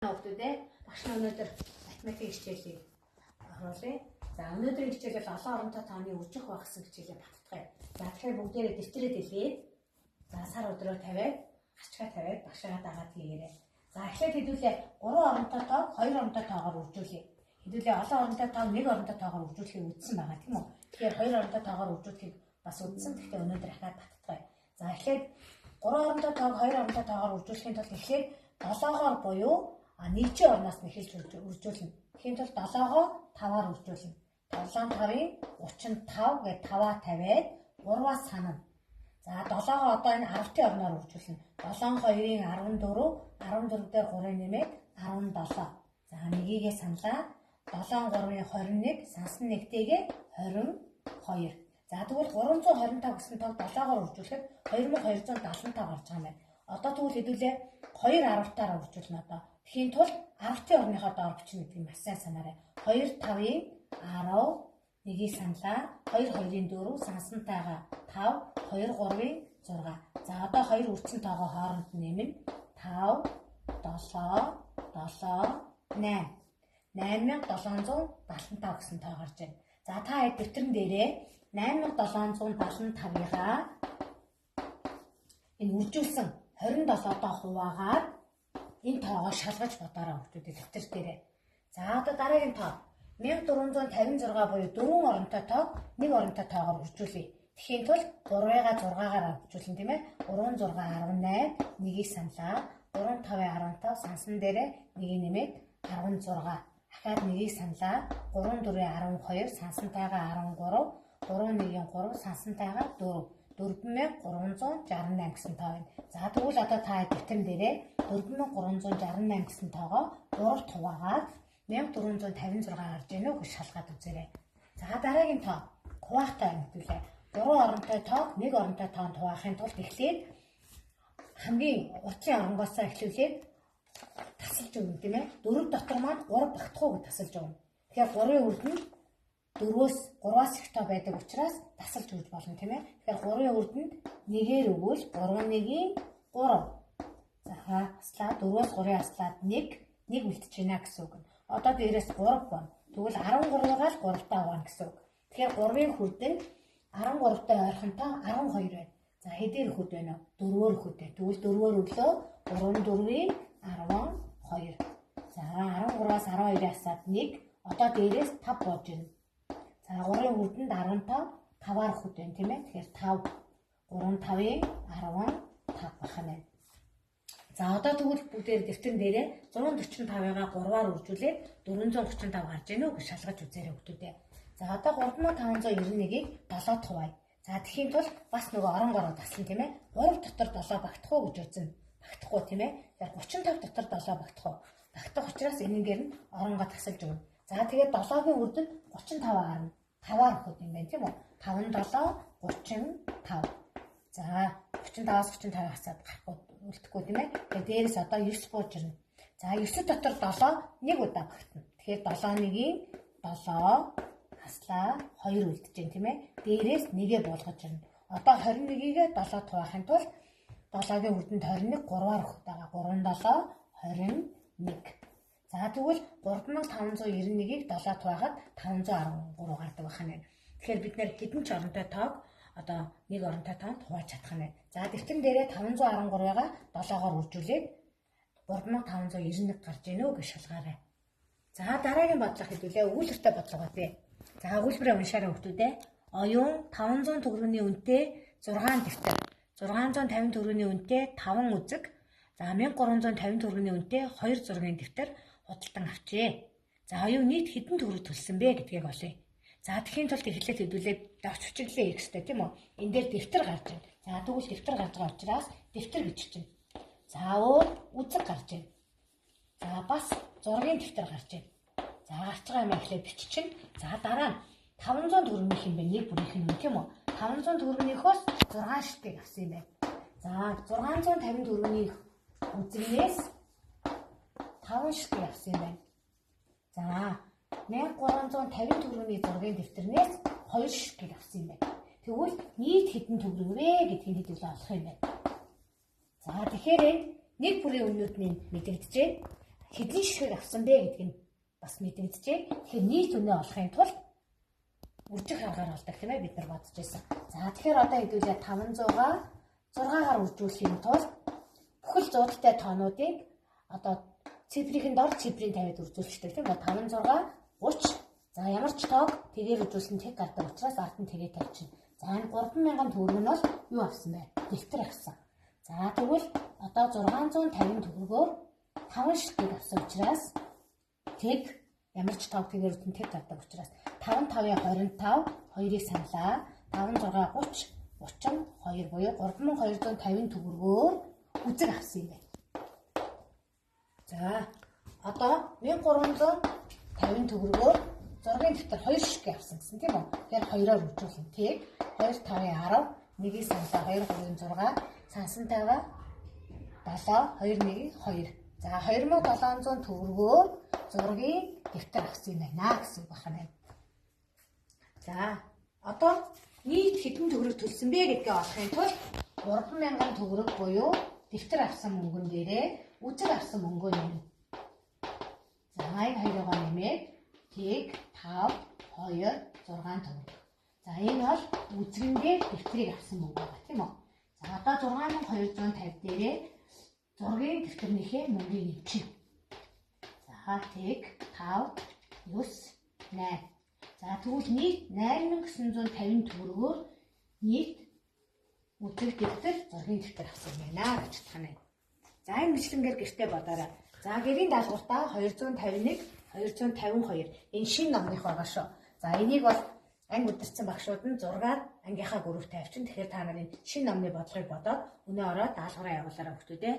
Өвдөдөө багш нь өнөөдөр математик хичээлийг оруулъя. За өнөөдрийн хичээлэл олон оронтой тооны үржих байх гэсэн хичээлээ баттгая. За тэгэхээр бүгдээрээ дэвтэрээ дэлгээд за сар өдрөө тавиад гарчгаа тавиад багшаа дагаад хийгээрэй. За эхлээд хэдүүлээ 3 оронтой тоог 2 оронтой тоогоор үржүүлье. Хэдүүлээ олон оронтой тоог 1 оронтой тоогоор үржүүлэхийг үзсэн байгаа тийм үү? Тэгэхээр 2 оронтой тоогоор үржүүлэхийг бас үзсэн. Гэхдээ өнөөдөр ахаад баттгая. За эхлээд 3 оронтой тоог 2 оронтой тоогоор үржүүлэхийн тулд эхлээд 7-оор буюу нийтийн орноос нь эхэлж үржүүлнэ. Тэгхийн тулд 7-оо 5-аар үржүүлнэ. 7-5-ын 35 гэж 5-аа тавиад 3-аас санана. За 7-оо одоо энэ 10-ийн орноор үржүүлнэ. 7-2-ын 14, 14 дээр 3-ыг нэмээд 17. За нэгийгээ саналаа. 7-3-ын 21, сансан нэгтэйгээ 22. За тэгвэл 325 гэсэн тог 7-оор үржүүлэхэд 2275 гарч байгаа юм байна. Одоо тэгвэл хэдүүлээ 2 10-таар үржүүлнэ одоо. Тэгхийн тулд 10-ийн орныхоо доор бичнэ гэдэг нь маш сайн санаарай. 2 5-ын 10, нэгийг саналаа. 2 2-ын 4, сансантайгаа 5, 2 3-ын 6. За одоо 2 үрдсэн тоогоо хооронд нэмнэ. 5, 7, 7, 8. 8775 гэсэн тоо гарч байна. За та хэд дэвтэрэн дээрээ 8775-ыгаа энэ үржүүлсэн 27-доо хуваагаад энэ тоогоо шалгаж бодоорой хүүхдүүд дэвтэр дээрээ. За одоо дараагийн тоо 1456 буюу 4 оронтой тоог 1 оронтой тоогоор үржүүлье. Тэгхийн тулд 3-ыг 6-аар үржүүлнэ тийм ээ. 3 6 18, нэгийг саналаа. 3 5 15, сансан дээрээ нэгийг нэмээд 16. Дахиад нэгийг саналаа. 3 4 12, сансантайгаа 13, 3 1 3, сансантайгаа 4. 4368 гэсэн тоо байна. За тэгвэл одоо та дэвтэрэн дээрээ 4368 гэсэн тоогоо 3-т хуваагаад 1456 гарч ийнө гэж шалгаад үзээрэй. За дараагийн тоо хуваахтай хэвлээ. 3 оронтой тоог 1 оронтой тоонд хуваахын тулд эхлээд хамгийн утсын оронгоосоо эхлүүлээд тасалж өгнө тийм ээ. 4 дотор маань 3 багтах уу гэж тасалж өгнө. Тэгэхээр 3-ын үрд нь 3-аас их тоо байдаг учраас тасалж өгч болно тийм ээ. Тэгэхээр 3-ын үрдэнд 1-ээр өгвөл 3 1-ийн 3. За аслаа 4-өөс 3-ыг аслаад 1 үлдэж байна гэсэн үг. Одоо дээрээс 3 байна. Тэгвэл 13-аас 3-таа хуваана гэсэн үг. Тэгэхээр 3-ын хүрдэн 13-тай ойрхонтой 12 байна. За хэдээр хүрд байна вэ? 4-оор хүрдэ. Тэгвэл 4-оор өглөө 3 4-ийн 12. За 13-аас 12-ыг асаад 1. Одоо дээрээс 5 болж байна. За 3-ын хүрдэнд 15, 5-аар хүрд байна тийм ээ. Тэгэхээр 5, 3 5-ын 15 байх юм байна. За одоо тэгвэл бүгдээр дэвтэрэн дээрээ 145-ыг 3-аар үржүүлээд 435 гарч ийнө гэж шалгаж үзээрэй хүүхдүүдээ. За одоо 3591-ийг 7-д хуваая. За тэгхийн тулд бас нөгөө оронгороо таслана тийм ээ. 3 дотор 7 багтах уу гэж үзнэ. Багтахгүй тийм ээ. Тэгэхээр 35 дотор 7 багтах уу? Багтах учраас энэгээр нь оронгоо тасалж өгнө. За тэгээд 7-гийн үрдэнд 35 гарна. 5-аар өгөх юм байна тийм үү? 5 7 35. За 35-аас 35 хасаад гарахгүй үлдэхгүй тийм ээ. Тэгээд дээрээс одоо 9 бууж ирнэ. За 9 дотор 7 нэг удаа багтана. Тэгэхээр 7 1-ийн 7 хаслаа 2 үлдэж байна тийм ээ. Дээрээс 1-ээ буулгаж ирнэ. Одоо 21-ийг 7-д хуваахын тулд 7-гийн үрдэнд 21 3-аар өгөх байгаа. 3 7 21. За тэгвэл 3591-ийг 7-д хуваагаад 513 гардаг байх нь. Тэгэхээр бид нэр хэдэн ч оронтой тоог одоо 1 оронтой тоонд хувааж чадах нь. За дэвтэрэн дээрээ 513-ыг 7-оор үржүүлээд 3591 гарч ийнө гэж шалгаарай. За дараагийн бодлого хэдүүлээ өгүүлбэртэй бодлого бий. За өгүүлбэрээ уншаарай хүүхдүүдээ. Оюун 500 төгрөгийн үнэтэй 6 дэвтэр, 650 төгрөгийн үнэтэй 5 үзэг, за 1350 төгрөгийн үнэтэй 2 зургийн дэвтэр худалдан авчээ. За оюун нийт хэдэн төгрөг төлсөн бэ гэдгийг олъё. За тэгхийн тулд эхлээд хэдүүлээд давч хүчиглээ хийх хэрэгтэй тийм үү? Энэ дээр дэвтэр гарч байна. За тэгвэл дэвтэр гарч байгаа учраас дэвтэр гэж чинь. За үзэг гарч байна. За бас зургийн дэвтэр гарч байна. За гарч байгаа юм эхлээд биччихнэ. За дараа нь 500 төгрөгнийх юм байна. Нэг бүрийнх нь тийм үү? 500 төгрөгнийхөөс 6 ширтгийг авсан юм байна. За 650 төгрөгнийх үзэгнээс 5 ширтгийг авсан юм байна. За 1350 төгрөгийн зургийн дэвтэрнээс 2 ширтгийг авсан юм байна. Тэгвэл нийт хэдэн төгрөг вэ гэдгийг хэдүүлээ олох юм байна. За тэгэхээр нэг бүрийн өмнөд нь мэдэгдэжээ. хэдэн ширхэг авсан бэ гэдг нь бас мэдэгдэжээ. Тэгэхээр нийт үнэ олохын тулд үржих аргаар олдог тийм ээ бид нар бодож байсан. За тэгэхээр одоо хэдүүлээ 500-гаа 6-гаар үржүүлэхийн тулд бүхэл зуудалтай тоонуудыг одоо цифрийн дор цифрийн тавиад үржүүлчихдэг тийм ээ. 5 6 30. За ямар ч тоог тэгээр үржүүлсэн тэг гардаг учраас ард нь тэгээ тавьчихна. За энэ 3000 төгрөг нь бол юу авсан бэ? Дэвтэр авсан. За тэгвэл одоо 650 төгрөгөөр 5 ширхэг авсан учраас тэг ямар ч тоог тэгээр үржүүлсэн тэг гардаг учраас 5 5-ын 25 2-ыг саналаа. 5 6 30 32 буюу 3250 төгрөгөөр үзэг авсан юм байна. За одоо 1350 төгрөгөөр зургийн дэвтэр 2 ширхэг авсан гэсэн тийм үү? Тэгэхээр 2-оор үржүүлэн тэг 2 5-ын 10 1-ийг саналаа 2 3-ын 6 сансантайгаа 7 2 1-ийн 2. За 2700 төгрөгөөр зургийн дэвтэр авсан юм байна гэсэн үг байна. За одоо нийт хэдэн төгрөг төлсөн бэ гэдгээ олохын тулд 3000 төгрөг буюу дэвтэр авсан мөнгөн дээрээ үзэг авсан мөнгөө нэмнэ. За энэ хоёроо нэмээд тэг 5 2 6 төгрөг. За энэ бол үзэрэндээ дэвтрийг авсан мөнгө байна тийм үү? За одоо 6250 дээрээ зургийн дэвтэрнийхээ мөнгийг нэмчихье. За тэг 5 9 8. За тэгвэл нийт 8950 төгрөгөөр нийт үзэг дэвтэр зургийн дэвтэр авсан байна гэж тань. За энэ бичлэнгээр гэртээ бодоорой. За гэрийн даалгавартаа 251 252 энэ шинэ номных байгаа шүү. За энийг бол анги удирдсан багшууд нь 6-аар ангийнхаа гүрүүтэй авчин. Тэгэхээр та нарын шинэ номны бодлогыг бодоод өнөө ороод даалгавраа явуулаарай хүүхдүүдээ.